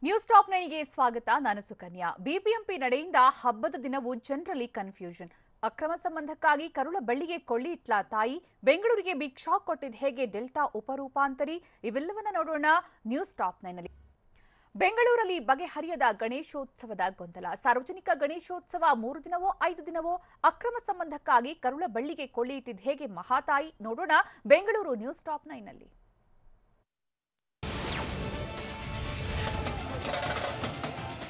News top 9ಗೆ ಸ್ವಾಗತ. ನಾನು Sukanya. BBMP ನಡೆಯಿಂದ ಹಬ್ಬದ ದಿನವೂ ಜನರಲ್ಲಿ ಕನ್ಫ್ಯೂಷನ್. ಅಕ್ರಮ ಸಂಬಂಧಕ್ಕಾಗಿ ಕರುಳ ಬಳ್ಳಿಗೆ ಕೊಳ್ಳಿ ಇಟ್ಲ ತಾಯಿ, ಬೆಂಗಳೂರಿಗೆ ಬಿಗ್ ಶಾಕ್ ಕೊಟ್ಟಿದ್ದು ಹೇಗೆ ಡೆಲ್ಟಾ ಉಪರೂಪಾಂತರಿ, ಇವೆಲ್ಲವನ್ನ ನೋಡೋಣ ನ್ಯೂಸ್ ಟಾಪ್ 9ನಲ್ಲಿ. ಬೆಂಗಳೂರಲ್ಲಿ ಬಗೆಹರಿಯದ ಗಣೇಶೋತ್ಸವದ ಗೊಂದಲ. ಸಾರ್ವಜನಿಕ ಗಣೇಶೋತ್ಸವ 3 ದಿನವೋ 5 ದಿನವೋ ಅಕ್ರಮ ಸಂಬಂಧಕ್ಕಾಗಿ ಕರುಳ ಬಳ್ಳಿಗೆ ಕೊಳ್ಳಿ ಇಟ್ಟಿದ್ದು ಹೇಗೆ ಮಹಾತಾಯಿ, ನೋಡೋಣ ಬೆಂಗಳೂರು ನ್ಯೂಸ್ ಟಾಪ್ 9ನಲ್ಲಿ.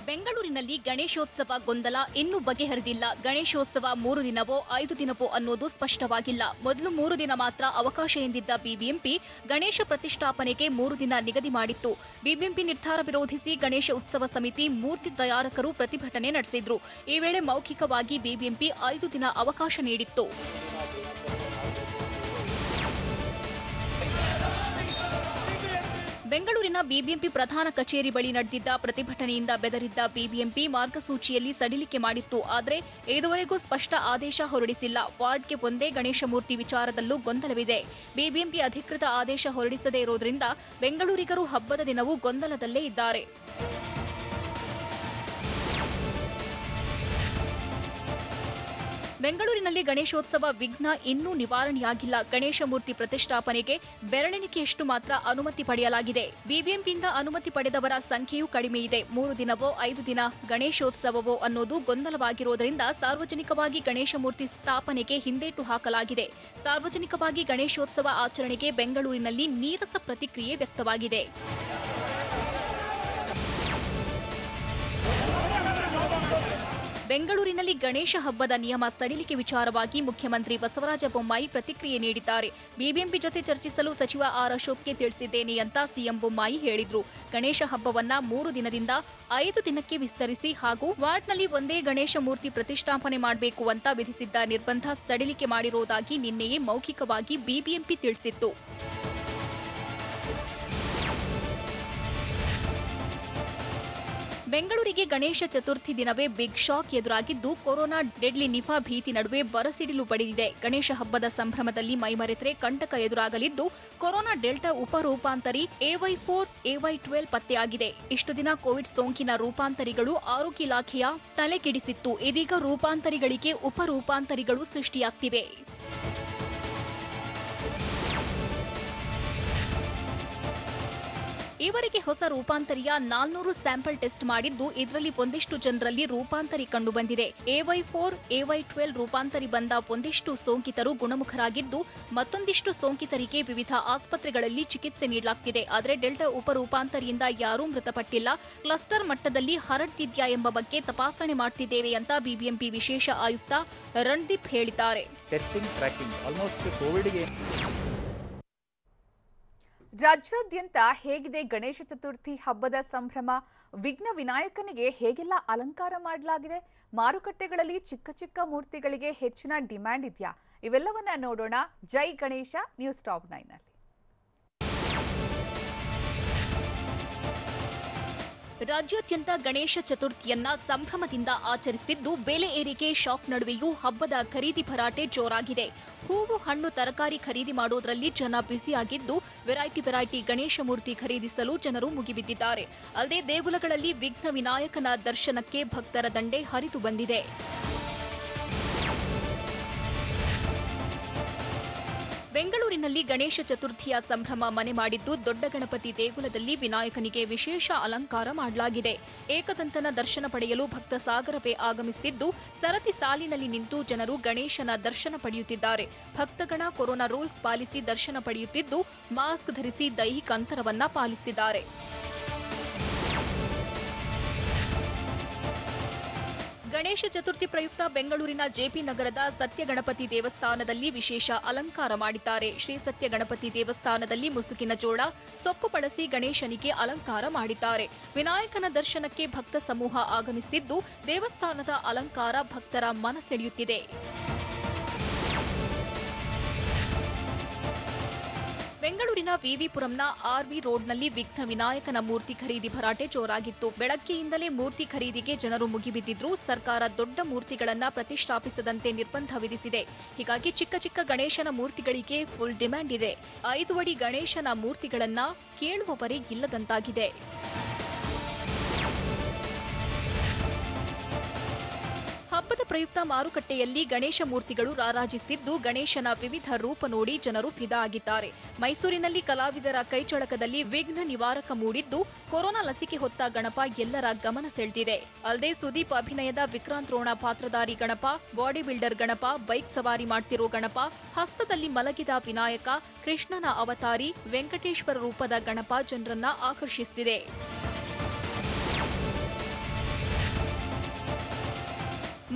ಬೆಂಗಳೂರಿನಲ್ಲಿ ಗಣೇಶೋತ್ಸವ ಗೊಂದಲ ಇನ್ನೂ ಬಗೆಹರಿದಿಲ್ಲ. ಗಣೇಶೋತ್ಸವ 3 ದಿನವೋ 5 ದಿನವೋ ಅನ್ನೋದು ಸ್ಪಷ್ಟವಾಗಿಲ್ಲ. ಮೊದಲು 3 ದಿನ ಮಾತ್ರ ಅವಕಾಶ ಎಂದಿದ್ದ ಬಿಬಿಎಂಪಿ ಗಣೇಶ ಪ್ರತಿಷ್ಠಾಪನೆಗೆ 3 ದಿನ ನಿಗದಿ ಮಾಡಿತ್ತು. ಬಿಬಿಎಂಪಿ ನಿರ್ಧಾರ ವಿರೋಧಿಸಿ ಗಣೇಶ ಉತ್ಸವ ಸಮಿತಿ ಮೂರ್ತಿ ತಯಾರಕರು ಪ್ರತಿಭಟನೆ ನಡೆಸಿದ್ರು. ಈ ವೇಳೆ ಮೌಖಿಕವಾಗಿ ಬಿಬಿಎಂಪಿ 5 ದಿನ ಅವಕಾಶ ನೀಡಿತ್ತು. ಬೆಂಗಳೂರಿನ ಬಿಬಿಎಂಪಿ ಪ್ರಧಾನ ಕಚೇರಿ ಬಳಿ ನಡೆದಿದ್ದ ಪ್ರತಿಭಟನೆಯಿಂದ ಬೆದರಿದ್ದ ಬಿಬಿಎಂಪಿ ಮಾರ್ಗಸೂಚಿಯಲ್ಲಿ ಸಡಿಲಿಕೆ ಮಾಡಿತ್ತು. ಆದರೆ ಇದುವರೆಗೂ ಸ್ಪಷ್ಟ ಆದೇಶ ಹೊರಡಿಸಿಲ್ಲ. ವಾರ್ಡ್ಗೆ ಒಂದೇ ಗಣೇಶ ಮೂರ್ತಿ ವಿಚಾರದಲ್ಲೂ ಗೊಂದಲವಿದೆ. ಬಿಬಿಎಂಪಿ ಅಧಿಕೃತ ಆದೇಶ ಹೊರಡಿಸದೇ ಇರೋದ್ರಿಂದ ಬೆಂಗಳೂರಿಗರು ಹಬ್ಬದ ದಿನವೂ ಗೊಂದಲದಲ್ಲೇ ಇದ್ದಾರೆ. ಬೆಂಗಳೂರಿನಲ್ಲಿ ಗಣೇಶೋತ್ಸವ ವಿಘ್ನ ಇನ್ನೂ ನಿವಾರಣೆಯಾಗಿಲ್ಲ. ಗಣೇಶ ಮೂರ್ತಿ ಪ್ರತಿಷ್ಠಾಪನೆಗೆ ಬೆರಳೆಣಿಕೆಯಷ್ಟು ಮಾತ್ರ ಅನುಮತಿ ಪಡೆಯಲಾಗಿದೆ. ಬಿಬಿಎಂಪಿಯಿಂದ ಅನುಮತಿ ಪಡೆದವರ ಸಂಖ್ಯೆಯೂ ಕಡಿಮೆ ಇದೆ. 3 ದಿನವೋ 5 ದಿನ ಗಣೇಶೋತ್ಸವವೋ ಅನ್ನೋದು ಗೊಂದಲವಾಗಿರೋದ್ರಿಂದ ಸಾರ್ವಜನಿಕವಾಗಿ ಗಣೇಶ ಮೂರ್ತಿ ಸ್ಥಾಪನೆಗೆ ಹಿಂದೇಟು ಹಾಕಲಾಗಿದೆ. ಸಾರ್ವಜನಿಕವಾಗಿ ಗಣೇಶೋತ್ಸವ ಆಚರಣೆಗೆ ಬೆಂಗಳೂರಿನಲ್ಲಿ ನೀರಸ ಪ್ರತಿಕ್ರಿಯೆ ವ್ಯಕ್ತವಾಗಿದೆ. ಬೆಂಗಳೂರಿನಲ್ಲಿ ಗಣೇಶ ಹಬ್ಬದ ನಿಯಮ ಸಡಿಲಿಕೆ ವಿಚಾರವಾಗಿ ಮುಖ್ಯಮಂತ್ರಿ ಬಸವರಾಜ ಬೊಮ್ಮಾಯಿ ಪ್ರತಿಕ್ರಿಯೆ ನೀಡಿದ್ದಾರೆ. ಬಿಬಿಎಂಪಿ ಜೊತೆ ಚರ್ಚಿಸಲು ಸಚಿವ ಆರ್ ಅಶೋಕ್ಗೆ ತಿಳಿಸಿದ್ದೇನೆ ಅಂತ ಸಿಎಂ ಬೊಮ್ಮಾಯಿ ಹೇಳಿದ್ರು. ಗಣೇಶ ಹಬ್ಬವನ್ನ 3 ದಿನದಿಂದ 5 ದಿನಕ್ಕೆ ವಿಸ್ತರಿಸಿ ಹಾಗೂ ವಾರ್ಡ್ನಲ್ಲಿ ಒಂದೇ ಗಣೇಶ ಮೂರ್ತಿ ಪ್ರತಿಷ್ಠಾಪನೆ ಮಾಡಬೇಕು ಅಂತ ವಿಧಿಸಿದ್ದ ನಿರ್ಬಂಧ ಸಡಿಲಿಕೆ ಮಾಡಿರುವುದಾಗಿ ನಿನ್ನೆಯೇ ಮೌಖಿಕವಾಗಿ ಬಿಬಿಎಂಪಿ ತಿಳಿಸಿತ್ತು. ಬೆಂಗಳೂರಿಗೆ ಗಣೇಶ ಚತುರ್ಥಿ ದಿನವೇ ಬಿಗ್ ಶಾಕ್ ಎದುರಾಗಿದ್ದು, ಕೊರೋನಾ ಡೆಡ್ಲಿ ನಿಫಾ ಭೀತಿ ನಡುವೆ ಬರಸಿಡಿಲು ಬಡಿದಿದೆ. ಗಣೇಶ ಹಬ್ಬದ ಸಂಭ್ರಮದಲ್ಲಿ ಮೈಮರೆತರೆ ಕಂಟಕ ಎದುರಾಗಲಿದ್ದು, ಕೊರೋನಾ ಡೆಲ್ಟಾ ಉಪರೂಪಾಂತರಿ AY4, AY12 ಪತ್ತೆಯಾಗಿದೆ. ಇಷ್ಟು ದಿನ ಕೋವಿಡ್ ಸೋಂಕಿನ ರೂಪಾಂತರಿಗಳು ಆರೋಗ್ಯ ಇಲಾಖೆಯ ತಲೆಕೆಡಿಸಿತ್ತು. ಇದೀಗ ರೂಪಾಂತರಿಗಳಿಗೆ ಉಪರೂಪಾಂತರಿಗಳು ಸೃಷ್ಟಿಯಾಗ್ತಿವೆ. ಈವರೆಗೆ ಹೊಸ ರೂಪಾಂತರಿಯ 400 ಸ್ಯಾಂಪಲ್ ಟೆಸ್ಟ್ ಮಾಡಿದ್ದು, ಇದರಲ್ಲಿ ಒಂದಿಷ್ಟು ಜನರಲ್ಲಿ ರೂಪಾಂತರಿ ಕಂಡುಬಂದಿದೆ. AY4, AY12 ರೂಪಾಂತರಿ ಬಂದ ಒಂದಿಷ್ಟು ಸೋಂಕಿತರು ಗುಣಮುಖರಾಗಿದ್ದು, ಮತ್ತೊಂದಿಷ್ಟು ಸೋಂಕಿತರಿಗೆ ವಿವಿಧ ಆಸ್ಪತ್ರೆಗಳಲ್ಲಿ ಚಿಕಿತ್ಸೆ ನೀಡಲಾಗುತ್ತಿದೆ. ಆದರೆ ಡೆಲ್ಟಾ ಉಪರೂಪಾಂತರಿಯಿಂದ ಯಾರೂ ಮೃತಪಟ್ಟಿಲ್ಲ. ಕ್ಲಸ್ಟರ್ ಮಟ್ಟದಲ್ಲಿ ಹರಡ್ತಿದ್ಯಾ ಎಂಬ ಬಗ್ಗೆ ತಪಾಸಣೆ ಮಾಡ್ತಿದ್ದೇವೆ ಅಂತ ಬಿಬಿಎಂಪಿ ವಿಶೇಷ ಆಯುಕ್ತ ರಣದೀಪ್ ಹೇಳಿದ್ದಾರೆ. ರಾಜ್ಯಾದ್ಯಂತ ಹೇಗಿದೆ ಗಣೇಶ ಚತುರ್ಥಿ ಹಬ್ಬದ ಸಂಭ್ರಮ? ವಿಘ್ನ ವಿನಾಯಕನಿಗೆ ಹೇಗೆಲ್ಲ ಅಲಂಕಾರ ಮಾಡಲಾಗಿದೆ? ಮಾರುಕಟ್ಟೆಗಳಲ್ಲಿ ಚಿಕ್ಕ ಚಿಕ್ಕ ಮೂರ್ತಿಗಳಿಗೆ ಹೆಚ್ಚಿನ ಡಿಮ್ಯಾಂಡ್ ಇದೆಯಾ? ಇವೆಲ್ಲವನ್ನ ನೋಡೋಣ ಜೈ ಗಣೇಶ ನ್ಯೂಸ್ ಟಾಪ್ 9ನಲ್ಲಿ. ರಾಜ್ಯಾದ್ಯಂತ ಗಣೇಶ ಚತುರ್ಥಿಯನ್ನ ಸಂಭ್ರಮದಿಂದ ಆಚರಿಸಿದ್ದು, ಬೆಲೆ ಏರಿಕೆ ಶಾಕ್ ನಡುವೆಯೂ ಹಬ್ಬದ ಖರೀದಿ ಭರಾಟೆ ಜೋರಾಗಿದೆ. ಹೂವು ಹಣ್ಣು ತರಕಾರಿ ಖರೀದಿ ಮಾಡೋದ್ರಲ್ಲಿ ಜನ ಬ್ಯುಸಿಯಾಗಿದ್ದು, ವೆರೈಟಿ ಗಣೇಶ ಮೂರ್ತಿ ಖರೀದಿಸಲು ಜನರು ಮುಗಿಬಿದ್ದಿದ್ದಾರೆ. ಅಲ್ಲದೆ ದೇಗುಲಗಳಲ್ಲಿ ವಿಘ್ನ ವಿನಾಯಕನ ದರ್ಶನಕ್ಕೆ ಭಕ್ತರ ದಂಡೆ ಹರಿದು ಬಂದಿದೆ. ಬೆಂಗಳೂರಿನಲ್ಲಿ ಗಣೇಶ ಚತುರ್ಥಿಯ ಸಂಭ್ರಮ ಮನೆ ಮಾಡಿದ್ದು, ದೊಡ್ಡ ಗಣಪತಿ ದೇಗುಲದಲ್ಲಿ ವಿನಾಯಕನಿಗೆ ವಿಶೇಷ ಅಲಂಕಾರ ಮಾಡಲಾಗಿದೆ. ಏಕದಂತನ ದರ್ಶನ ಪಡೆಯಲು ಭಕ್ತ ಸಾಗರವೇ ಆಗಮಿಸುತ್ತಿದ್ದು, ಸರತಿ ಸಾಲಿನಲ್ಲಿ ನಿಂತು ಜನರು ಗಣೇಶನ ದರ್ಶನ ಪಡೆಯುತ್ತಿದ್ದಾರೆ. ಭಕ್ತಗಣ ಕೊರೋನಾ ರೂಲ್ಸ್ ಪಾಲಿಸಿ ದರ್ಶನ ಪಡೆಯುತ್ತಿದ್ದು, ಮಾಸ್ಕ್ ಧರಿಸಿ ದೈಹಿಕ ಅಂತರವನ್ನ ಪಾಲಿಸುತ್ತಿದ್ದಾರೆ. ಗಣೇಶ ಚತುರ್ಥಿ ಪ್ರಯುಕ್ತ ಬೆಂಗಳೂರಿನ ಜೆಪಿ ನಗರದ ಸತ್ಯ ಗಣಪತಿ ದೇವಸ್ಥಾನದಲ್ಲಿ ವಿಶೇಷ ಅಲಂಕಾರ ಮಾಡಿದ್ದಾರೆ. ಶ್ರೀ ಸತ್ಯ ಗಣಪತಿ ದೇವಸ್ಥಾನದಲ್ಲಿ ಮುಸುಕಿನ ಜೋಳ, ಸೊಪ್ಪು ಬಳಸಿ ಗಣೇಶನಿಗೆ ಅಲಂಕಾರ ಮಾಡಿದ್ದಾರೆ. ವಿನಾಯಕನ ದರ್ಶನಕ್ಕೆ ಭಕ್ತ ಸಮೂಹ ಆಗಮಿಸುತ್ತಿದ್ದು, ದೇವಸ್ಥಾನದ ಅಲಂಕಾರ ಭಕ್ತರ ಮನಸೆಳೆಯುತ್ತಿದೆ. ಬೆಂಗಳೂರಿನ ವಿವಿಪುರಂನ ಆರ್ವಿ ರೋಡ್ನಲ್ಲಿ ವಿಘ್ನ ವಿನಾಯಕನ ಮೂರ್ತಿ ಖರೀದಿ ಭರಾಟೆ ಜೋರಾಗಿತ್ತು. ಬೆಳಗ್ಗೆಯಿಂದಲೇ ಮೂರ್ತಿ ಖರೀದಿಗೆ ಜನರು ಮುಗಿಬಿದ್ದಿದ್ರು. ಸರ್ಕಾರ ದೊಡ್ಡ ಮೂರ್ತಿಗಳನ್ನು ಪ್ರತಿಷ್ಠಾಪಿಸದಂತೆ ನಿರ್ಬಂಧ ವಿಧಿಸಿದೆ. ಹೀಗಾಗಿ ಚಿಕ್ಕ ಚಿಕ್ಕ ಗಣೇಶನ ಮೂರ್ತಿಗಳಿಗೆ ಫುಲ್ ಡಿಮ್ಯಾಂಡ್ ಇದೆ. 5 ಅಡಿ ಗಣೇಶನ ಮೂರ್ತಿಗಳನ್ನ ಕೇಳುವವರೇ ಇಲ್ಲದಂತಾಗಿದೆ. ಹಬ್ಬದ ಪ್ರಯುಕ್ತ ಮಾರುಕಟ್ಟೆಯಲ್ಲಿ ಗಣೇಶ ಮೂರ್ತಿಗಳು ರಾರಾಜಿಸುತ್ತಿದ್ದು ಗಣೇಶನ ವಿವಿಧ ರೂಪ ನೋಡಿ ಜನರು ಫಿದಾ ಆಗಿದ್ದಾರೆ. ಮೈಸೂರಿನಲ್ಲಿ ಕಲಾವಿದರ ಕೈಚಳಕದಲ್ಲಿ ವಿಘ್ನ ನಿವಾರಕ ಮೂಡಿದ್ದು ಕೊರೋನಾ ಲಸಿಕೆ ಹೊತ್ತ ಗಣಪ ಎಲ್ಲರ ಗಮನ ಸೆಳೆದಿದೆ. ಅಲ್ಲದೆ ಸುದೀಪ್ ಅಭಿನಯದ ವಿಕ್ರಾಂತ್ ರೋಣ ಪಾತ್ರಧಾರಿ Ganapa, body builder Ganapa, bike ಸವಾರಿ ಮಾಡ್ತಿರೋ ಗಣಪ, ಹಸ್ತದಲ್ಲಿ ಮಲಗಿದ ವಿನಾಯಕ, ಕೃಷ್ಣನ ಅವತಾರಿ, ವೆಂಕಟೇಶ್ವರ ರೂಪದ ಗಣಪ ಜನರನ್ನ ಆಕರ್ಷಿಸುತ್ತಿದೆ.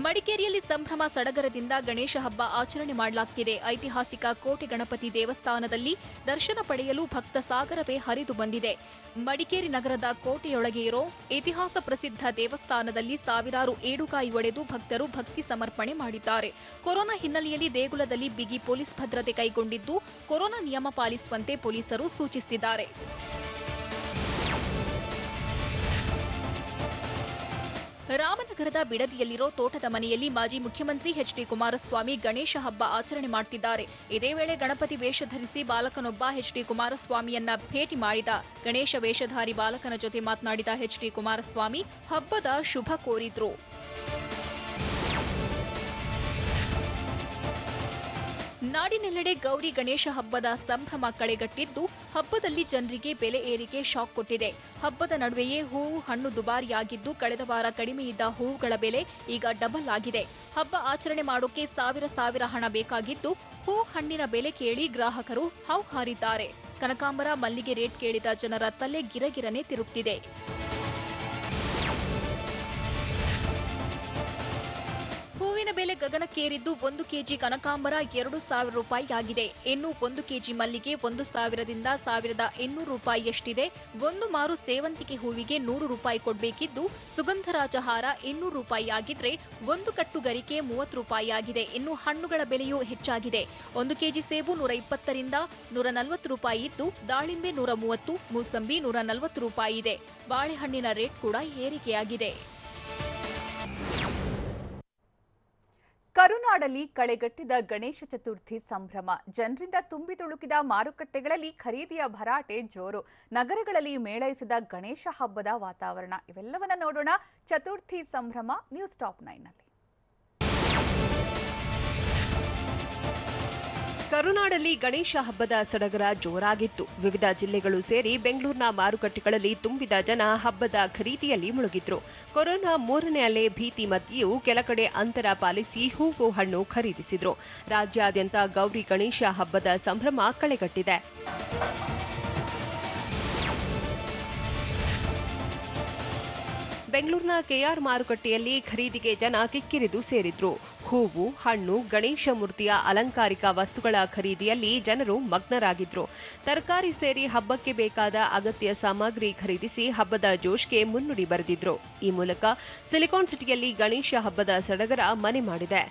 ಮಡಿಕೇರಿಯಲ್ಲಿ ಸಂಭ್ರಮ ಸಡಗರದಿಂದ ಗಣೇಶ ಹಬ್ಬ ಆಚರಣೆ ಮಾಡಲಾಗುತ್ತಿದೆ. ಐತಿಹಾಸಿಕ ಕೋಟೆ ಗಣಪತಿ ದೇವಸ್ಥಾನದಲ್ಲಿ ದರ್ಶನ ಪಡೆಯಲು ಭಕ್ತ ಸಾಗರವೇ ಹರಿದು ಬಂದಿದೆ. ಮಡಿಕೇರಿ ನಗರದ ಕೋಟೆಯೊಳಗೆ ಇರೋ ಇತಿಹಾಸ ಪ್ರಸಿದ್ಧ ದೇವಸ್ಥಾನದಲ್ಲಿ ಸಾವಿರಾರು ಏಡುಕಾಯಿ ಒಡೆದು ಭಕ್ತರು ಭಕ್ತಿ ಸಮರ್ಪಣೆ ಮಾಡಿದ್ದಾರೆ. ಕೊರೋನಾ ಹಿನ್ನೆಲೆಯಲ್ಲಿ ದೇಗುಲದಲ್ಲಿ ಬಿಗಿ ಪೊಲೀಸ್ ಭದ್ರತೆ ಕೈಗೊಂಡಿದ್ದು ಕೊರೋನಾ ನಿಯಮ ಪಾಲಿಸುವಂತೆ ಪೊಲೀಸರು ಸೂಚಿಸುತ್ತಿದ್ದಾರೆ. ರಾಮನಗರದ ಬಿಡದಿಯಲ್ಲಿರೋ ತೋಟದ ಮನೆಯಲ್ಲಿ ಮಾಜಿ ಮುಖ್ಯಮಂತ್ರಿ ಎಚ್.ಡಿ. ಕುಮಾರಸ್ವಾಮಿ ಗಣೇಶ ಹಬ್ಬ ಆಚರಣೆ ಮಾಡುತ್ತಿದ್ದಾರೆ. ಇದೇ ವೇಳೆ ಗಣಪತಿ ವೇಷ ಧರಿಸಿ ಬಾಲಕನೊಬ್ಬ ಎಚ್.ಡಿ. ಕುಮಾರಸ್ವಾಮಿಯನ್ನ ಭೇಟಿ ಮಾಡಿದ. ಗಣೇಶ ವೇಷಧಾರಿ ಬಾಲಕನ ಜೊತೆ ಮಾತನಾಡಿದ ಎಚ್.ಡಿ. ಕುಮಾರಸ್ವಾಮಿ ಹಬ್ಬದ ಶುಭ ಕೋರಿದ್ರು. ನಾಡಿನೆಲ್ಲೆಡೆ ಗೌರಿ ಗಣೇಶ ಹಬ್ಬದ ಸಂಭ್ರಮ ಕಳೆಗಟ್ಟಿದ್ದು ಹಬ್ಬದಲ್ಲಿ ಜನರಿಗೆ ಬೆಲೆ ಏರಿಕೆ ಶಾಕ್ ಕೊಟ್ಟಿದೆ. ಹಬ್ಬದ ನಡುವೆಯೇ ಹೂವು ಹಣ್ಣು ದುಬಾರಿಯಾಗಿದ್ದು ಕಳೆದ ವಾರ ಕಡಿಮೆ ಇದ್ದ ಹೂವುಗಳ ಬೆಲೆ ಈಗ ಡಬಲ್ ಆಗಿದೆ. ಹಬ್ಬ ಆಚರಣೆ ಮಾಡೋಕೆ ಸಾವಿರ ಹಣ ಬೇಕಾಗಿದ್ದು ಹೂ ಹಣ್ಣಿನ ಬೆಲೆ ಕೇಳಿ ಗ್ರಾಹಕರು ಹೌಹಾರಿದ್ದಾರೆ. ಕನಕಾಂಬರ ಮಲ್ಲಿಗೆ ರೇಟ್ ಕೇಳಿದ ಜನರ ತಲೆ ಗಿರಗಿರನೆ ತಿರುಗ್ತಿದೆ. ಹೂವಿನ ಬೆಲೆ ಗಗನಕ್ಕೇರಿದ್ದು 1 ಕೆಜಿ ಕನಕಾಂಬರ 2,000 ರೂಪಾಯಿ ಆಗಿದೆ. ಇನ್ನು 1 ಕೆಜಿ ಮಲ್ಲಿಗೆ 1,000 ದಿಂದ 1,800 ರೂಪಾಯಿಯಷ್ಟಿದೆ. ಒಂದು ಮಾರು ಸೇವಂತಿಗೆ ಹೂವಿಗೆ 100 ರೂಪಾಯಿ ಕೊಡಬೇಕಿದ್ದು ಸುಗಂಧರಾಜ ಹಾರ 200 ರೂಪಾಯಿ ಆಗಿದ್ರೆ 1 ಕಟ್ಟು ಗರಿಕೆ 30 ರೂಪಾಯಿ ಆಗಿದೆ. ಇನ್ನು ಹಣ್ಣುಗಳ ಬೆಲೆಯೂ ಹೆಚ್ಚಾಗಿದೆ. 1 ಕೆಜಿ ಸೇಬು 120 ರಿಂದ 140 ರೂಪಾಯಿ ಇದ್ದು ದಾಳಿಂಬೆ 130, ಮೂಸಂಬಿ 140 ರೂಪಾಯಿ ಇದೆ. ಬಾಳೆಹಣ್ಣಿನ ರೇಟ್ ಕೂಡ ಏರಿಕೆಯಾಗಿದೆ. ಕರುನಾಡಲ್ಲಿ ಕಳೆಗಟ್ಟಿದ ಗಣೇಶ ಚತುರ್ಥಿ ಸಂಭ್ರಮ. ಜನರಿಂದ ತುಂಬಿ ತುಳುಕಿದ ಮಾರುಕಟ್ಟೆಗಳಲ್ಲಿ ಖರೀದಿಯ ಭರಾಟೆ ಜೋರು. ನಗರಗಳಲ್ಲಿ ಮೇಳೈಸಿದ ಗಣೇಶ ಹಬ್ಬದ ವಾತಾವರಣ. ಇವೆಲ್ಲವನ್ನ ನೋಡೋಣ ಚತುರ್ಥಿ ಸಂಭ್ರಮ ನ್ಯೂಸ್ ಟಾಪ್ 9ನಲ್ಲಿ. ಕರುನಾಡಲ್ಲಿ ಗಣೇಶ ಹಬ್ಬದ ಸಡಗರ ಜೋರಾಗಿತ್ತು. ವಿವಿಧ ಜಿಲ್ಲೆಗಳು ಸೇರಿ ಬೆಂಗಳೂರಿನ ಮಾರುಕಟ್ಟೆಗಳಲ್ಲಿ ತುಂಬಿದ ಜನ ಹಬ್ಬದ ಖರೀದಿಯಲ್ಲಿ ಮುಳುಗಿದ್ರು. ಕೊರೋನಾ 3ನೇ ಅಲೆ ಭೀತಿ ಮಧ್ಯೆಯೂ ಕೆಲ ಕಡೆ ಅಂತರ ಪಾಲಿಸಿ ಹೂವು ಹಣ್ಣು ಖರೀದಿಸಿದ್ರು. ರಾಜ್ಯಾದ್ಯಂತ ಗೌರಿ ಗಣೇಶ ಹಬ್ಬದ ಸಂಭ್ರಮ ಕಳೆಗಟ್ಟಿದೆ. ಬೆಂಗಳೂರಿನ ಕೆಆರ್ ಮಾರುಕಟ್ಟೆಯಲ್ಲಿ ಖರೀದಿಗೆ ಜನ ಕಿಕ್ಕಿರಿದು ಸೇರಿದ್ರು. ಹೂವು ಹಣ್ಣು ಗಣೇಶ ಮೂರ್ತಿಯ ಅಲಂಕಾರಿಕ ವಸ್ತುಗಳ ಖರೀದಿಯಲ್ಲಿ ಜನರು ಮಗ್ನರಾಗಿದ್ರು. ತರಕಾರಿ ಸೇರಿ ಹಬ್ಬಕ್ಕೆ ಬೇಕಾದ ಅಗತ್ಯ ಸಾಮಗ್ರಿ ಖರೀದಿಸಿ ಹಬ್ಬದ ಜೋಶ್ಗೆ ಮುನ್ನುಡಿ ಬರೆದಿದ್ರು. ಈ ಮೂಲಕ ಸಿಲಿಕಾನ್ ಸಿಟಿಯಲ್ಲಿ ಗಣೇಶ ಹಬ್ಬದ ಸಡಗರ ಮನೆ ಮಾಡಿದೆ.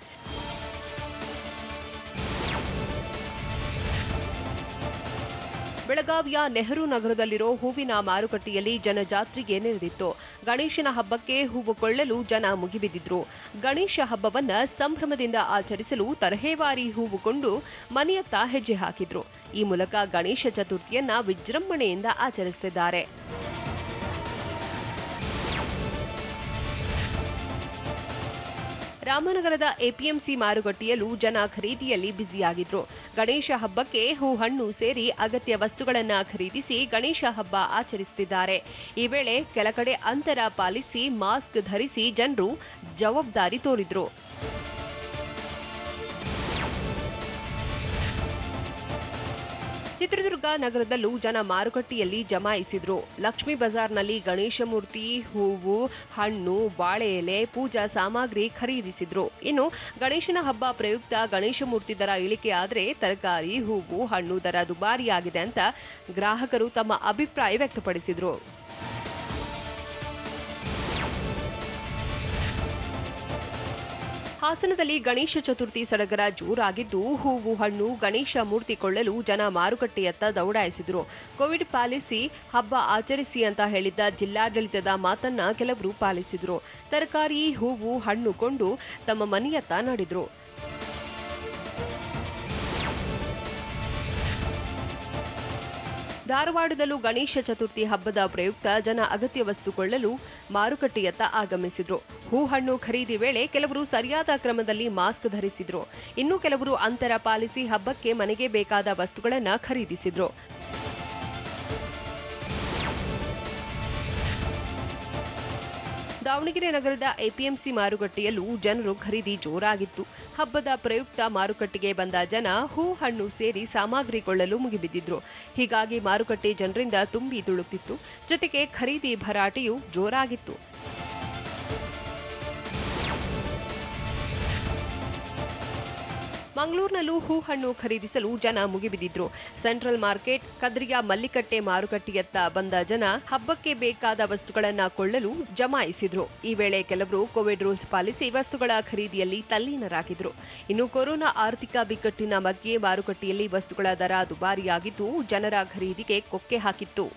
ಬೆಳಗಾವಿಯ ನೆಹರು ನಗರದಲ್ಲಿರೋ ಹೂವಿನ ಮಾರುಕಟ್ಟೆಯಲ್ಲಿ ಜನಜಾತ್ರೆಗೆ ನೆರೆದಿತ್ತು. ಗಣೇಶನ ಹಬ್ಬಕ್ಕೆ ಹೂವು ಕೊಳ್ಳಲು ಜನ ಮುಗಿಬಿದ್ದಿದ್ರು. ಗಣೇಶ ಹಬ್ಬವನ್ನ ಸಂಭ್ರಮದಿಂದ ಆಚರಿಸಲು ತರಹೇವಾರಿ ಹೂವು ಕೊಂಡು ಮನೆಯತ್ತ ಹೆಜ್ಜೆ ಹಾಕಿದ್ರು. ಈ ಮೂಲಕ ಗಣೇಶ ಚತುರ್ಥಿಯನ್ನ ವಿಜೃಂಭಣೆಯಿಂದ ಆಚರಿಸುತ್ತಿದ್ದಾರೆ. ರಾಮನಗರದ ಎಪಿಎಂಸಿ ಮಾರುಕಟ್ಟೆಯಲ್ಲೂ ಜನ ಖರೀದಿಯಲ್ಲಿ ಬ್ಯುಸಿಯಾಗಿದ್ರು. ಗಣೇಶ ಹಬ್ಬಕ್ಕೆ ಹೂ ಹಣ್ಣು ಸೇರಿ ಅಗತ್ಯ ವಸ್ತುಗಳನ್ನು ಖರೀದಿಸಿ ಗಣೇಶ ಹಬ್ಬ ಆಚರಿಸುತ್ತಿದ್ದಾರೆ. ಈ ವೇಳೆ ಕೆಲ ಕಡೆ ಅಂತರ ಪಾಲಿಸಿ ಮಾಸ್ಕ್ ಧರಿಸಿ ಜನರು ಜವಾಬ್ದಾರಿ ತೋರಿದ್ರು. ಚಿತ್ರದುರ್ಗ ನಗರದಲ್ಲೂ ಜನ ಮಾರುಕಟ್ಟೆಯಲ್ಲಿ ಜಮಾಯಿಸಿದ್ರು. ಲಕ್ಷ್ಮೀ ಬಜಾರ್ನಲ್ಲಿ ಗಣೇಶ ಮೂರ್ತಿ, ಹೂವು, ಹಣ್ಣು, ಬಾಳೆ ಎಲೆ, ಪೂಜಾ ಸಾಮಗ್ರಿ ಖರೀದಿಸಿದ್ರು. ಇನ್ನು ಗಣೇಶನ ಹಬ್ಬ ಪ್ರಯುಕ್ತ ಗಣೇಶ ಮೂರ್ತಿ ದರ ಇಳಿಕೆ ಆದರೆ ತರಕಾರಿ, ಹೂವು, ಹಣ್ಣು ದರ ದುಬಾರಿಯಾಗಿದೆ ಅಂತ ಗ್ರಾಹಕರು ತಮ್ಮ ಅಭಿಪ್ರಾಯ ವ್ಯಕ್ತಪಡಿಸಿದ್ರು. ಹಾಸನದಲ್ಲಿ ಗಣೇಶ ಚತುರ್ಥಿ ಸಡಗರ ಜೋರಾಗಿದ್ದು ಹೂವು ಹಣ್ಣು ಗಣೇಶ ಮೂರ್ತಿ ಕೊಳ್ಳಲು ಜನ ಮಾರುಕಟ್ಟೆಯತ್ತ ದೌಡಾಯಿಸಿದ್ರು. ಕೋವಿಡ್ ಪಾಲಿಸಿ ಹಬ್ಬ ಆಚರಿಸಿ ಅಂತ ಹೇಳಿದ್ದ ಜಿಲ್ಲಾಡಳಿತದ ಮಾತನ್ನ ಕೆಲವರು ಪಾಲಿಸಿದ್ರು. ತರಕಾರಿ ಹೂವು ಹಣ್ಣು ಕೊಂಡು ತಮ್ಮ ಮನೆಯತ್ತ ನಡೆದ್ರು. ಧಾರವಾಡದಲ್ಲೂ ಗಣೇಶ ಚತುರ್ಥಿ ಹಬ್ಬದ ಪ್ರಯುಕ್ತ ಜನ ಅಗತ್ಯ ವಸ್ತು ಕೊಳ್ಳಲು ಮಾರುಕಟ್ಟೆಯತ್ತ ಆಗಮಿಸಿದ್ರು. ಹೂ ಹಣ್ಣು ಖರೀದಿ ವೇಳೆ ಕೆಲವರು ಸರಿಯಾದ ಕ್ರಮದಲ್ಲಿ ಮಾಸ್ಕ್ ಧರಿಸಿದ್ರು. ಇನ್ನು ಕೆಲವರು ಅಂತರ ಪಾಲಿಸಿ ಹಬ್ಬಕ್ಕೆ ಮನೆಗೆ ಬೇಕಾದ ವಸ್ತುಗಳನ್ನು ಖರೀದಿಸಿದ್ರು. ದಾವಣಗೆರೆ ನಗರದ ಎಪಿಎಂಸಿ ಮಾರುಕಟ್ಟೆಯಲ್ಲೂ ಜನರು ಖರೀದಿ ಜೋರಾಗಿತ್ತು. ಹಬ್ಬದ ಪ್ರಯುಕ್ತ ಮಾರುಕಟ್ಟೆಗೆ ಬಂದ ಜನ ಹೂ ಹಣ್ಣು ಸೇರಿ ಸಾಮಗ್ರಿ ಕೊಳ್ಳಲು ಮುಗಿಬಿದ್ದಿದ್ರು. ಹೀಗಾಗಿ ಮಾರುಕಟ್ಟೆ ಜನರಿಂದ ತುಂಬಿ ತುಳುಕ್ತಿತ್ತು. ಜೊತೆಗೆ ಖರೀದಿ ಭರಾಟೆಯೂ ಜೋರಾಗಿತ್ತು. ಮಂಗಳೂರಿನಲ್ಲೂ ಹೂ ಹಣ್ಣು ಖರೀದಿಸಲು ಜನ ಮುಗಿಬಿದ್ದಿದ್ರು. ಸೆಂಟ್ರಲ್ ಮಾರ್ಕೆಟ್, ಕದ್ರಿಯ ಮಲ್ಲಿಕಟ್ಟೆ ಮಾರುಕಟ್ಟೆಯತ್ತ ಬಂದ ಜನ ಹಬ್ಬಕ್ಕೆ ಬೇಕಾದ ವಸ್ತುಗಳನ್ನು ಕೊಳ್ಳಲು ಜಮಾಯಿಸಿದ್ರು. ಈ ವೇಳೆ ಕೆಲವರು ಕೋವಿಡ್ ರೂಲ್ಸ್ ಪಾಲಿಸಿ ವಸ್ತುಗಳ ಖರೀದಿಯಲ್ಲಿ ತಲ್ಲೀನರಾಗಿದ್ರು. ಇನ್ನು ಕೊರೋನಾ ಆರ್ಥಿಕ ಬಿಕ್ಕಟ್ಟಿನ ಮಧ್ಯೆ ಮಾರುಕಟ್ಟೆಯಲ್ಲಿ ವಸ್ತುಗಳ ದರ ದುಬಾರಿಯಾಗಿದ್ದು ಜನರ ಖರೀದಿಗೆ ಕೊಕ್ಕೆ ಹಾಕಿತ್ತು.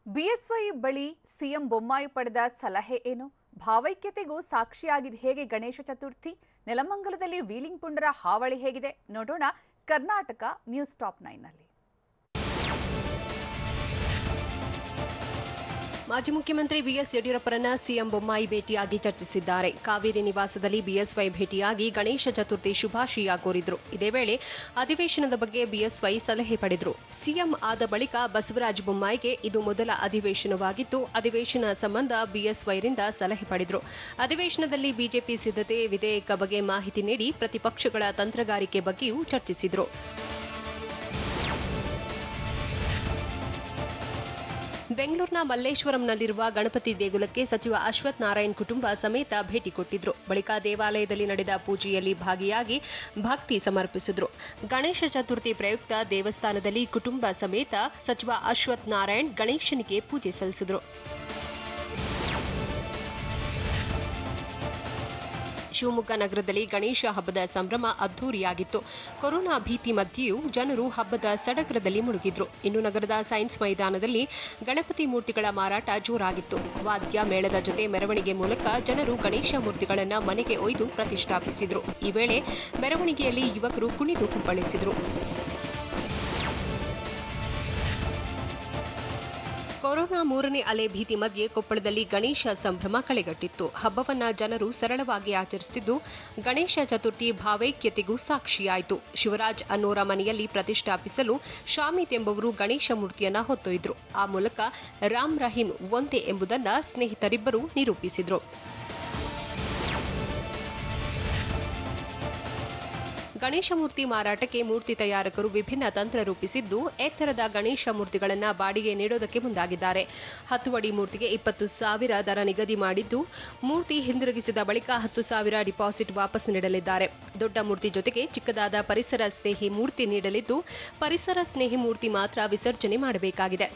ಬಿಎಸ್ವೈ ಬಳಿ ಸಿಎಂ ಬೊಮ್ಮಾಯಿ ಪಡೆದ ಸಲಹೆ ಏನು? ಭಾವೈಕ್ಯತೆಗೂ ಸಾಕ್ಷಿಯಾಗಿದೆ ಹೇಗೆ ಗಣೇಶ ಚತುರ್ಥಿ? ನೆಲಮಂಗಲದಲ್ಲಿ ವೀಲಿಂಗ್ ಪುಂಡರ ಹಾವಳಿ ಹೇಗಿದೆ ನೋಡೋಣ ಕರ್ನಾಟಕ ನ್ಯೂಸ್ ಟಾಪ್ 9ನಲ್ಲಿ. ಮಾಜಿ ಮುಖ್ಯಮಂತ್ರಿ ಬಿಎಸ್ ಯಡಿಯೂರಪ್ಪರನ್ನ ಸಿಎಂ ಬೊಮ್ಮಾಯಿ ಭೇಟಿಯಾಗಿ ಚರ್ಚಿಸಿದ್ದಾರೆ. ಕಾವೇರಿ ನಿವಾಸದಲ್ಲಿ ಬಿಎಸ್ವೈ ಭೇಟಿಯಾಗಿ ಗಣೇಶ ಚತುರ್ಥಿ ಶುಭಾಶಯ ಕೋರಿದ್ರು. ಇದೇ ವೇಳೆ ಅಧಿವೇಶನದ ಬಗ್ಗೆ ಬಿಎಸ್ವೈ ಸಲಹೆ ಪಡೆದರು. ಸಿಎಂ ಆದ ಬಳಿಕ ಬಸವರಾಜ ಬೊಮ್ಮಾಯಿಗೆ ಇದು ಮೊದಲ ಅಧಿವೇಶನವಾಗಿದ್ದು, ಅಧಿವೇಶನ ಸಂಬಂಧ ಬಿಎಸ್ವೈರಿಂದ ಸಲಹೆ ಪಡೆದರು. ಅಧಿವೇಶನದಲ್ಲಿ ಬಿಜೆಪಿ ಸಿದ್ಧತೆ, ವಿಧೇಯಕ ಬಗ್ಗೆ ಮಾಹಿತಿ ನೀಡಿ ಪ್ರತಿಪಕ್ಷಗಳ ತಂತ್ರಗಾರಿಕೆ ಬಗ್ಗೆಯೂ ಚರ್ಚಿಸಿದರು. ಬೆಂಗಳೂರಿನ ಮಲ್ಲೇಶ್ವರಂನಲ್ಲಿರುವ ಗಣಪತಿ ದೇಗುಲಕ್ಕೆ ಸಚಿವ ಅಶ್ವಥ್ ನಾರಾಯಣ್ ಕುಟುಂಬ ಸಮೇತ ಭೇಟಿ ಕೊಟ್ಟಿದ್ರು. ಬಳಿಕ ದೇವಾಲಯದಲ್ಲಿ ನಡೆದ ಪೂಜೆಯಲ್ಲಿ ಭಾಗಿಯಾಗಿ ಭಕ್ತಿ ಸಮರ್ಪಿಸಿದ್ರು. ಗಣೇಶ ಚತುರ್ಥಿ ಪ್ರಯುಕ್ತ ದೇವಸ್ಥಾನದಲ್ಲಿ ಕುಟುಂಬ ಸಮೇತ ಸಚಿವ ಅಶ್ವಥ್ ನಾರಾಯಣ್ ಗಣೇಶನಿಗೆ ಪೂಜೆ ಸಲ್ಲಿಸಿದ್ರು. ಶಿವಮೊಗ್ಗ ನಗರದಲ್ಲಿ ಗಣೇಶ ಹಬ್ಬದ ಸಂಭ್ರಮ ಅದ್ದೂರಿಯಾಗಿತ್ತು. ಕೊರೋನಾ ಭೀತಿ ಮಧ್ಯೆಯೂ ಜನರು ಹಬ್ಬದ ಸಡಗರದಲ್ಲಿ ಮುಳುಗಿದ್ರು. ಇನ್ನು ನಗರದ ಸೈನ್ಸ್ ಮೈದಾನದಲ್ಲಿ ಗಣಪತಿ ಮೂರ್ತಿಗಳ ಮಾರಾಟ ಜೋರಾಗಿತ್ತು. ವಾದ್ಯ ಮೇಳದ ಜೊತೆ ಮೆರವಣಿಗೆ ಮೂಲಕ ಜನರು ಗಣೇಶ ಮೂರ್ತಿಗಳನ್ನು ಮನೆಗೆ ಒಯ್ದು ಪ್ರತಿಷ್ಠಾಪಿಸಿದ್ರು. ಈ ವೇಳೆ ಮೆರವಣಿಗೆಯಲ್ಲಿ ಯುವಕರು ಕುಣಿದು ಕುಪ್ಪಳಿಸಿದ್ರು. ಕೊರೋನಾ 3ನೇ ಅಲೆ ಭೀತಿ ಮಧ್ಯೆ ಕೊಪ್ಪಳದಲ್ಲಿ ಗಣೇಶ ಸಂಭ್ರಮ ಕಳೆಗಟ್ಟಿತ್ತು. ಹಬ್ಬವನ್ನ ಜನರು ಸರಳವಾಗಿ ಆಚರಿಸುತ್ತಿದ್ದು, ಗಣೇಶ ಚತುರ್ಥಿ ಭಾವೈಕ್ಯತೆಗೂ ಸಾಕ್ಷಿಯಾಯಿತು. ಶಿವರಾಜ್ ಅನ್ನೋರ ಮನೆಯಲ್ಲಿ ಪ್ರತಿಷ್ಠಾಪಿಸಲು ಶಾಮಿತ್ ಎಂಬುವರು ಗಣೇಶ ಮೂರ್ತಿಯನ್ನ ಹೊತ್ತೊಯ್ದರು. ಆ ಮೂಲಕ ರಾಮ್ ರಹೀಂ ಒಂದೇ ಎಂಬುದನ್ನ ಸ್ನೇಹಿತರಿಬ್ಬರು ನಿರೂಪಿಸಿದ್ರು. ಗಣೇಶ ಮೂರ್ತಿ ಮಾರಾಟಕ್ಕೆ ಮೂರ್ತಿ ತಯಾರಕರು ವಿಭಿನ್ನ ತಂತ್ರ ರೂಪಿಸಿದ್ದು, ಎತ್ತರದ ಗಣೇಶ ಮೂರ್ತಿಗಳನ್ನು ಬಾಡಿಗೆ ನೀಡೋದಕ್ಕೆ ಮುಂದಾಗಿದ್ದಾರೆ. 10 ಅಡಿ ಮೂರ್ತಿಗೆ 20,000 ದರ ನಿಗದಿ ಮಾಡಿದ್ದು, ಮೂರ್ತಿ ಹಿಂದಿರುಗಿಸಿದ ಬಳಿಕ 10,000 ಡಿಪಾಸಿಟ್ ವಾಪಸ್ ನೀಡಲಿದ್ದಾರೆ. ದೊಡ್ಡ ಮೂರ್ತಿ ಜೊತೆಗೆ ಚಿಕ್ಕದಾದ ಪರಿಸರ ಸ್ನೇಹಿ ಮೂರ್ತಿ ನೀಡಲಿದ್ದು, ಪರಿಸರ ಸ್ನೇಹಿ ಮೂರ್ತಿ ಮಾತ್ರ ವಿಸರ್ಜನೆ ಮಾಡಬೇಕಾಗಿದೆ.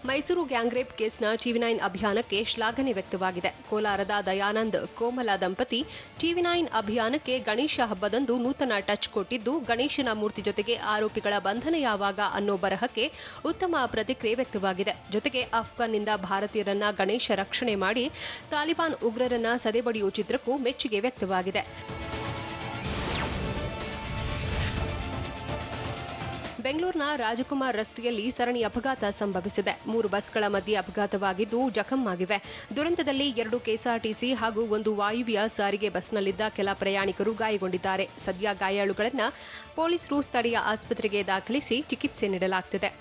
ಮೈಸೂರು ಗ್ಯಾಂಗ್ರೇಪ್ ಕೇಸ್ನ ಟಿವಿ9 ಅಭಿಯಾನಕ್ಕೆ ಶ್ಲಾಘನೆ ವ್ಯಕ್ತವಾಗಿದೆ. ಕೋಲಾರದ ದಯಾನಂದ್ ಕೋಮಲ ದಂಪತಿ ಟಿವಿ9 ಅಭಿಯಾನಕ್ಕೆ ಗಣೇಶ ಹಬ್ಬದಂದು ನೂತನ ಟಚ್ ಕೊಟ್ಟಿದ್ದು, ಗಣೇಶನ ಮೂರ್ತಿ ಜೊತೆಗೆ ಆರೋಪಿಗಳ ಬಂಧನ ಯಾವಾಗ ಅನ್ನೋ ಬರಹಕ್ಕೆ ಉತ್ತಮ ಪ್ರತಿಕ್ರಿಯೆ ವ್ಯಕ್ತವಾಗಿದೆ. ಜೊತೆಗೆ ಅಫ್ಘಾನ್ನಿಂದ ಭಾರತೀಯರನ್ನ ಗಣೇಶ ರಕ್ಷಣೆ ಮಾಡಿ ತಾಲಿಬಾನ್ ಉಗ್ರರನ್ನ ಸದೆಬಡಿಯುವ ಚಿತ್ರಕ್ಕೂ ಮೆಚ್ಚುಗೆ ವ್ಯಕ್ತವಾಗಿದೆ. ಬೆಂಗಳೂರಿನ ರಾಜಕುಮಾರ್ ರಸ್ತೆಯಲ್ಲಿ ಸರಣಿ ಅಪಘಾತ ಸಂಭವಿಸಿದೆ. 3 ಬಸ್ಗಳ ಮಧ್ಯೆ ಅಪಘಾತವಾಗಿದ್ದು ಜಖಮ್ಮಾಗಿವೆ. ದುರಂತದಲ್ಲಿ 2 ಕೆಎಸ್ಆರ್ಟಿಸಿ ಹಾಗೂ 1 ವಾಯುವ್ಯ ಸಾರಿಗೆ ಬಸ್ನಲ್ಲಿದ್ದ ಕೆಲ ಪ್ರಯಾಣಿಕರು ಗಾಯಗೊಂಡಿದ್ದಾರೆ. ಸದ್ಯ ಗಾಯಾಳುಗಳನ್ನು ಪೊಲೀಸರು ಸ್ಥಳೀಯ ಆಸ್ಪತ್ರೆಗೆ ದಾಖಲಿಸಿ ಚಿಕಿತ್ಸೆ ನೀಡಲಾಗುತ್ತಿದೆ.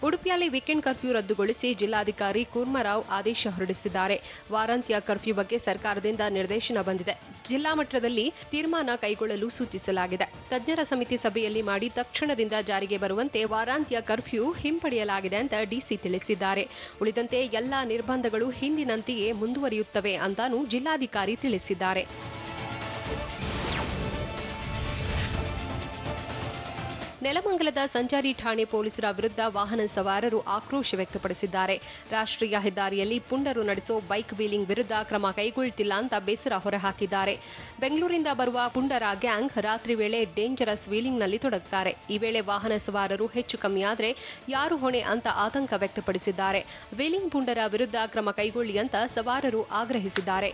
ಉಡುಪಿಯಲ್ಲಿ ವೀಕೆಂಡ್ ಕರ್ಫ್ಯೂ ರದ್ದುಗೊಳಿಸಿ ಜಿಲ್ಲಾಧಿಕಾರಿ ಕೂರ್ಮರಾವ್ ಆದೇಶ ಹೊರಡಿಸಿದ್ದಾರೆ. ವಾರಾಂತ್ಯ ಕರ್ಫ್ಯೂ ಬಗ್ಗೆ ಸರ್ಕಾರದಿಂದ ನಿರ್ದೇಶನ ಬಂದಿದೆ. ಜಿಲ್ಲಾ ಮಟ್ಟದಲ್ಲಿ ತೀರ್ಮಾನ ಕೈಗೊಳ್ಳಲು ಸೂಚಿಸಲಾಗಿದೆ. ತಜ್ಞರ ಸಮಿತಿ ಸಭೆಯಲ್ಲಿ ಮಾಡಿ ತಕ್ಷಣದಿಂದ ಜಾರಿಗೆ ಬರುವಂತೆ ವಾರಾಂತ್ಯ ಕರ್ಫ್ಯೂ ಹಿಂಪಡೆಯಲಾಗಿದೆ ಅಂತ ಡಿಸಿ ತಿಳಿಸಿದ್ದಾರೆ. ಉಳಿದಂತೆ ಎಲ್ಲಾ ನಿರ್ಬಂಧಗಳು ಹಿಂದಿನಂತೆಯೇ ಮುಂದುವರಿಯುತ್ತವೆ ಅಂತಾನೂ ಜಿಲ್ಲಾಧಿಕಾರಿ ತಿಳಿಸಿದ್ದಾರೆ. ನೆಲಮಂಗಲದ ಸಂಚಾರಿ ಠಾಣೆ ಪೊಲೀಸರ ವಿರುದ್ಧ ವಾಹನ ಸವಾರರು ಆಕ್ರೋಶ ವ್ಯಕ್ತಪಡಿಸಿದ್ದಾರೆ. ರಾಷ್ಟ್ರೀಯ ಹೆದ್ದಾರಿಯಲ್ಲಿ ಪುಂಡರು ನಡೆಸೋ ಬೈಕ್ ವೀಲಿಂಗ್ ವಿರುದ್ಧ ಕ್ರಮ ಕೈಗೊಳ್ಳುತ್ತಿಲ್ಲ ಅಂತ ಬೇಸರ ಹೊರಹಾಕಿದ್ದಾರೆ. ಬೆಂಗಳೂರಿಂದ ಬರುವ ಪುಂಡರ ಗ್ಯಾಂಗ್ ರಾತ್ರಿ ವೇಳೆ ಡೇಂಜರಸ್ ವೀಲಿಂಗ್ನಲ್ಲಿ ತೊಡಗುತ್ತಾರೆ. ಈ ವೇಳೆ ವಾಹನ ಸವಾರರು ಹೆಚ್ಚು ಕಮ್ಮಿಯಾದರೆ ಯಾರು ಹೊಣೆ ಅಂತ ಆತಂಕ ವ್ಯಕ್ತಪಡಿಸಿದ್ದಾರೆ. ವೀಲಿಂಗ್ ಪುಂಡರ ವಿರುದ್ಧ ಕ್ರಮ ಕೈಗೊಳ್ಳಿ ಅಂತ ಸವಾರರು ಆಗ್ರಹಿಸಿದ್ದಾರೆ.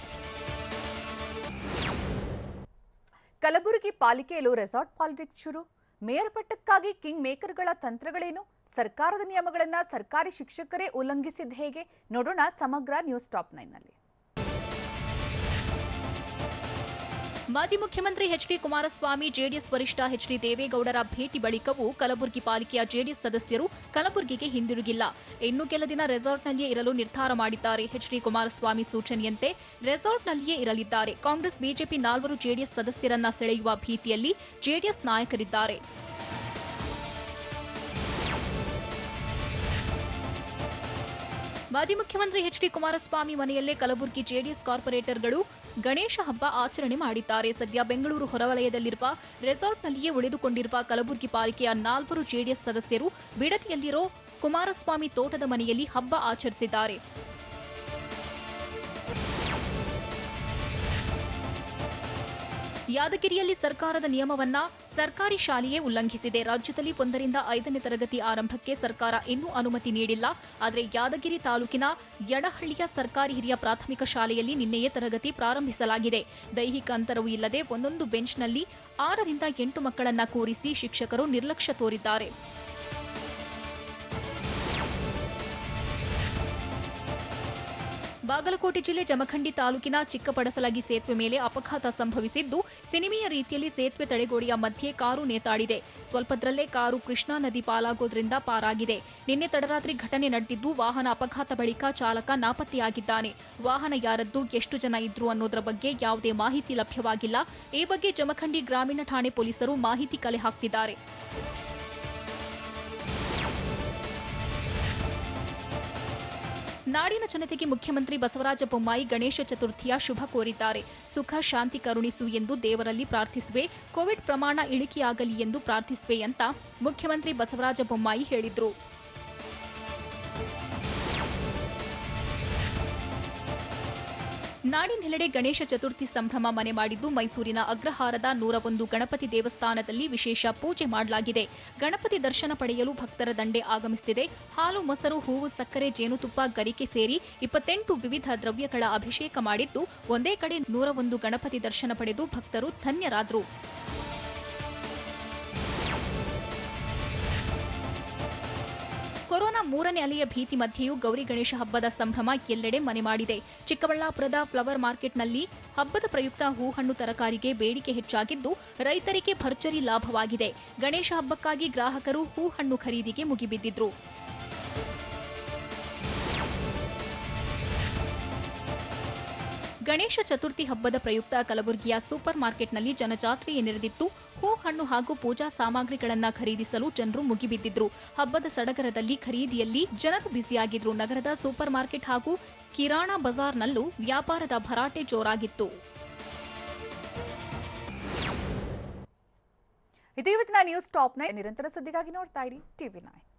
ಕಲಬುರಗಿ ಪಾಲಿಕೆಯಲ್ಲೂ ರೆಸಾರ್ಟ್ ಪಾಲಿಟಿಕ್ಸ್ ಶುರು. ಮೇಯರ್ ಪಟ್ಟಕ್ಕಾಗಿ ಕಿಂಗ್ ಮೇಕರ್ಗಳ ತಂತ್ರಗಳೇನು? ಸರ್ಕಾರದ ನಿಯಮಗಳನ್ನು ಸರ್ಕಾರಿ ಶಿಕ್ಷಕರೇ ಉಲ್ಲಂಘಿಸಿದ ಹೇಗೆ? ನೋಡೋಣ ಸಮಗ್ರ ನ್ಯೂಸ್ ಟಾಪ್ 9ನಲ್ಲಿ. ಮಾಜಿ ಮುಖ್ಯಮಂತ್ರಿ ಎಚ್ಡಿ ಕುಮಾರಸ್ವಾಮಿ ಜೆಡಿಎಸ್ ವರಿಷ್ಠ ಎಚ್ಡಿ ದೇವೇಗೌಡರ ಭೇಟಿ ಬಳಿಕವೂ ಕಲಬುರಗಿ ಪಾಲಿಕೆಯ ಜೆಡಿಎಸ್ ಸದಸ್ಯರು ಕಲಬುರಗಿಗೆ ಹಿಂದಿರುಗಿಲ್ಲ. ಇನ್ನು ಕೆಲ ದಿನ ರೆಸಾರ್ಟ್ನಲ್ಲಿಯೇ ಇರಲು ನಿರ್ಧಾರ ಮಾಡಿದ್ದಾರೆ. ಎಚ್ಡಿ ಕುಮಾರಸ್ವಾಮಿ ಸೂಚನೆಯಂತೆ ರೆಸಾರ್ಟ್ನಲ್ಲಿಯೇ ಇರಲಿದ್ದಾರೆ. ಕಾಂಗ್ರೆಸ್ ಬಿಜೆಪಿ 4 ಜೆಡಿಎಸ್ ಸದಸ್ಯರನ್ನ ಸೆಳೆಯುವ ಭೀತಿಯಲ್ಲಿ ಜೆಡಿಎಸ್ ನಾಯಕರಿದ್ದಾರೆ. ಮಾಜಿ ಮುಖ್ಯಮಂತ್ರಿ ಎಚ್ಡಿ ಕುಮಾರಸ್ವಾಮಿ ಮನೆಯಲ್ಲೇ ಕಲಬುರಗಿ ಜೆಡಿಎಸ್ ಕಾರ್ಪೊರೇಟರ್ಗಳು ಗಣೇಶ ಹಬ್ಬ ಆಚರಣೆ ಮಾಡಿದ್ದಾರೆ. ಸದ್ಯ ಬೆಂಗಳೂರು ಹೊರವಲಯದಲ್ಲಿರುವ ರೆಸಾರ್ಟ್ನಲ್ಲಿಯೇ ಉಳಿದುಕೊಂಡಿರುವ ಕಲಬುರಗಿ ಪಾಲಿಕೆಯ 4 ಜೆಡಿಎಸ್ ಸದಸ್ಯರು ಬಿಡದಿಯಲ್ಲಿರೋ ಕುಮಾರಸ್ವಾಮಿ ತೋಟದ ಮನೆಯಲ್ಲಿ ಹಬ್ಬ ಆಚರಿಸಿದ್ದಾರೆ. ಯಾದಗಿರಿಯಲ್ಲಿ ಸರ್ಕಾರದ ನಿಯಮವನ್ನ ಸರ್ಕಾರಿ ಶಾಲೆಯೇ ಉಲ್ಲಂಘಿಸಿದೆ. ರಾಜ್ಯದಲ್ಲಿ 1 ರಿಂದ 5ನೇ ತರಗತಿ ಆರಂಭಕ್ಕೆ ಸರ್ಕಾರ ಇನ್ನೂ ಅನುಮತಿ ನೀಡಿಲ್ಲ. ಆದರೆ ಯಾದಗಿರಿ ತಾಲೂಕಿನ ಯಡಹಳ್ಳಿಯ ಸರ್ಕಾರಿ ಹಿರಿಯ ಪ್ರಾಥಮಿಕ ಶಾಲೆಯಲ್ಲಿ ನಿನ್ನೆಯೇ ತರಗತಿ ಪ್ರಾರಂಭಿಸಲಾಗಿದೆ. ದೈಹಿಕ ಅಂತರವೂ ಇಲ್ಲದೆ ಒಂದೊಂದು ಬೆಂಚ್ನಲ್ಲಿ 6 ರಿಂದ 8 ಮಕ್ಕಳನ್ನ ಕೂರಿಸಿ ಶಿಕ್ಷಕರು ನಿರ್ಲಕ್ಷ್ಯ ತೋರಿದ್ದಾರೆ. ಬಾಗಲಕೋಟೆ ಜಿಲ್ಲೆ ಜಮಖಂಡಿ ತಾಲೂಕಿನ ಚಿಕ್ಕಪಡಸಲಗಿ ಸೇತುವೆ ಮೇಲೆ ಅಪಘಾತ ಸಂಭವಿಸಿದ್ದು, ಸಿನಿಮೀಯ ರೀತಿಯಲ್ಲಿ ಸೇತುವೆ ತಡೆಗೋಡೆಯ ಮಧ್ಯೆ ಕಾರು ನೇತಾಡಿದೆ. ಸ್ವಲ್ಪದ್ರಲ್ಲೇ ಕಾರು ಕೃಷ್ಣಾ ನದಿ ಪಾಲಾಗೋದ್ರಿಂದ ಪಾರಾಗಿದೆ. ನಿನ್ನೆ ತಡರಾತ್ರಿ ಘಟನೆ ನಡೆದಿದ್ದು, ವಾಹನ ಅಪಘಾತ ಬಳಿಕ ಚಾಲಕ ನಾಪತ್ತೆಯಾಗಿದ್ದಾನೆ. ವಾಹನ ಯಾರದ್ದು, ಎಷ್ಟು ಜನ ಇದ್ರು ಅನ್ನೋದರ ಬಗ್ಗೆ ಯಾವುದೇ ಮಾಹಿತಿ ಲಭ್ಯವಾಗಿಲ್ಲ. ಈ ಬಗ್ಗೆ ಜಮಖಂಡಿ ಗ್ರಾಮೀಣ ಠಾಣೆ ಪೊಲೀಸರು ಮಾಹಿತಿ ಕಲೆ ಹಾಕ್ತಿದ್ದಾರೆ. ನಾಡಿನ ಜನತೆಗೆ ಮುಖ್ಯಮಂತ್ರಿ ಬಸವರಾಜ ಬೊಮ್ಮಾಯಿ ಗಣೇಶ ಚತುರ್ಥಿಯ ಶುಭ ಕೋರಿದ್ದಾರೆ. ಸುಖ ಶಾಂತಿ ಕರುಣಿಸು ಎಂದು ದೇವರಲ್ಲಿ ಪ್ರಾರ್ಥಿಸುವೆ, ಕೋವಿಡ್ ಪ್ರಮಾಣ ಇಳಿಕೆಯಾಗಲಿ ಎಂದು ಪ್ರಾರ್ಥಿಸುವೆ ಅಂತ ಮುಖ್ಯಮಂತ್ರಿ ಬಸವರಾಜ ಬೊಮ್ಮಾಯಿ ಹೇಳಿದರು. ನಾಡಿನೆಲ್ಲೆಡೆ ಗಣೇಶ ಚತುರ್ಥಿ ಸಂಭ್ರಮ ಮನೆ ಮಾಡಿದ್ದು, ಮೈಸೂರಿನ ಅಗ್ರಹಾರದ 101 ಗಣಪತಿ ದೇವಸ್ಥಾನದಲ್ಲಿ ವಿಶೇಷ ಪೂಜೆ ಮಾಡಲಾಗಿದೆ. ಗಣಪತಿ ದರ್ಶನ ಪಡೆಯಲು ಭಕ್ತರ ದಂಡೆ ಆಗಮಿಸುತ್ತಿದೆ. ಹಾಲು, ಮೊಸರು, ಹೂವು, ಸಕ್ಕರೆ, ಜೇನುತುಪ್ಪ, ಗರಿಕೆ ಸೇರಿ 28 ವಿವಿಧ ದ್ರವ್ಯಗಳ ಅಭಿಷೇಕ ಮಾಡಿದ್ದು, ಒಂದೇ ಕಡೆ 101 ಗಣಪತಿ ದರ್ಶನ ಪಡೆದು ಭಕ್ತರು ಧನ್ಯರಾದರು. ಕೊರೋನಾ 3ನೇ ಅಲೆಯ ಭೀತಿ ಮಧ್ಯೆಯೂ ಗೌರಿ ಗಣೇಶ ಹಬ್ಬದ ಸಂಭ್ರಮ ಎಲ್ಲೆಡೆ ಮನೆ ಮಾಡಿದೆ. ಚಿಕ್ಕಬಳ್ಳಾಪುರದ ಫ್ಲವರ್ ಮಾರ್ಕೆಟ್ನಲ್ಲಿ ಹಬ್ಬದ ಪ್ರಯುಕ್ತ ಹೂಹಣ್ಣು ತರಕಾರಿಗೆ ಬೇಡಿಕೆ ಹೆಚ್ಚಾಗಿದ್ದು, ರೈತರಿಗೆ ಭರ್ಜರಿ ಲಾಭವಾಗಿದೆ. ಗಣೇಶ ಹಬ್ಬಕ್ಕಾಗಿ ಗ್ರಾಹಕರು ಹೂಹಣ್ಣು ಖರೀದಿಗೆ ಮುಗಿಬಿದ್ದಿದ್ರು. ಗಣೇಶ ಚತುರ್ಥಿ ಹಬ್ಬದ ಪ್ರಯುಕ್ತ ಕಲಬುರಗಿಯ ಸೂಪರ್ ಮಾರ್ಕೆಟ್ನಲ್ಲಿ ಜನಜಾತ್ರೆಯೇ ನೆರೆದಿತ್ತು. ಹೂ, ಹಣ್ಣು ಹಾಗೂ ಪೂಜಾ ಸಾಮಗ್ರಿಗಳನ್ನು ಖರೀದಿಸಲು ಜನರು ಮುಗಿಬಿದ್ದಿದ್ರು. ಹಬ್ಬದ ಸಡಗರದಲ್ಲಿ ಖರೀದಿಯಲ್ಲಿ ಜನರು ಬ್ಯುಸಿಯಾಗಿದ್ರು. ನಗರದ ಸೂಪರ್ ಮಾರ್ಕೆಟ್ ಹಾಗೂ ಕಿರಾಣಾ ಬಜಾರ್ನಲ್ಲೂ ವ್ಯಾಪಾರದ ಭರಾಟೆ ಜೋರಾಗಿತ್ತು. ಇದು ಇವತ್ತಿನ ನ್ಯೂಸ್ ಟಾಪ್ 9. ನಿರಂತರ ಸುದ್ದಿಗಾಗಿ ನೋಡ್ತಾ ಇರಿ TV9.